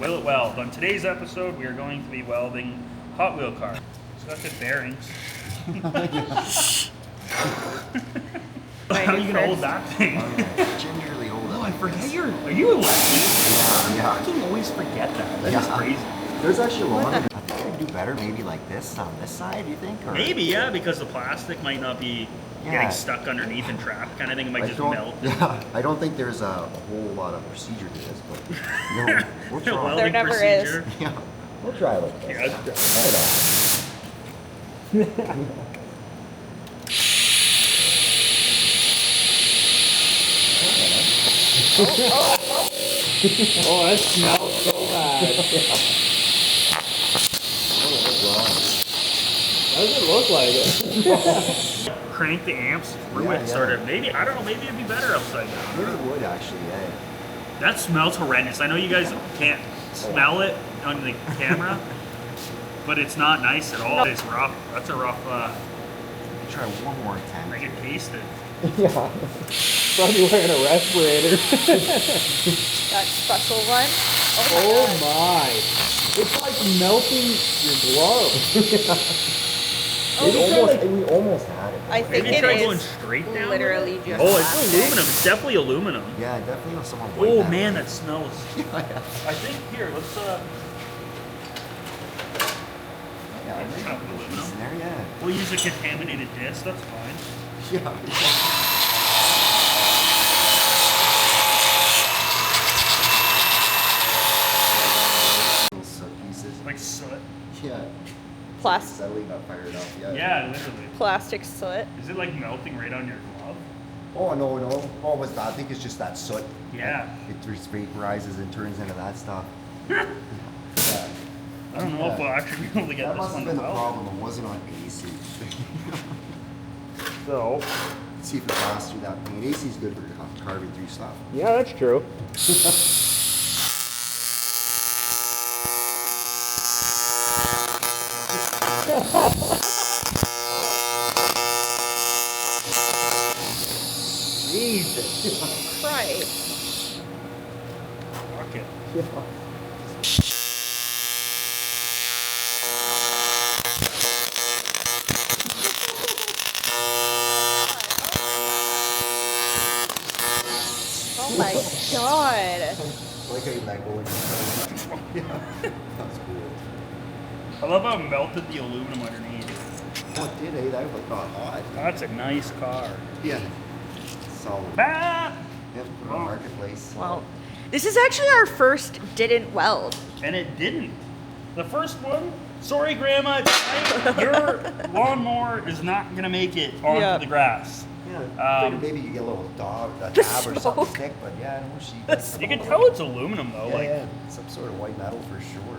Will it weld? On today's episode, we are going to be welding Hot Wheel car. It's got good bearings. How are you gonna hold that thing? Gingerly hold it. Oh, I forget are you a lefty? Yeah. I fucking always forget that. That is crazy. There's actually a lot of I think I could do better maybe like this on this side, you think? Or? Maybe, yeah, because the plastic might not be getting stuck underneath and trapped kind of thing. It might just melt. Yeah, I don't think there's a whole lot of procedure to this, but you know, we'll try. There never is. Yeah, we'll try like this. Yeah, Oh, that smells so bad. Doesn't look like it. Crank the amps through it, sort of. Maybe, I don't know, maybe it'd be better upside down. Maybe it would actually, yeah. That smells horrendous. I know you guys can't smell it on the camera, but it's not nice at all. It's rough. That's a rough, Try one more time. I can taste it. Yeah. Probably wearing a respirator. That special one. Oh my. It's like melting your glove. We almost had it. I think Maybe it try is going straight down. literally just Oh, it's plastic. aluminum. It's definitely aluminum. Yeah, definitely know someone white Oh that man, way. that smells. I think here, let's Yeah, I think Chop there's aluminum. piece in there, yeah. we'll use a contaminated disc. That's fine. Yeah. Little soot pieces. Like soot. Yeah. Plastic, Suddenly got fired up. Yeah. Yeah, literally. plastic soot. Is it like melting right on your glove? Oh no. Oh, what's that? I think it's just that soot. Yeah. It just vaporizes and turns into that stuff. Yeah. I don't know if we'll actually be able to get That this must one have to been the weld. problem. It wasn't on AC. So, Let's see if it lasts through that paint. AC is good for carving through stuff. yeah, that's true. Jesus. Christ. Fuck it. Oh my god. I like how you let go and yeah. That's cool. I love how it melted the aluminum underneath. Oh, it did, eh? That was got hot. That's a nice car. Yeah. Solid. Ah! Yep, put it on marketplace. Well, this is actually our first didn't weld. And it didn't. The first one, sorry grandma, tonight, your lawnmower is not gonna make it onto Yeah. the grass. Yeah. Figured maybe you get a little dab or something smoke. stick, but yeah, no, she. You can tell it's aluminum though. Yeah, like yeah, some sort of white metal for sure.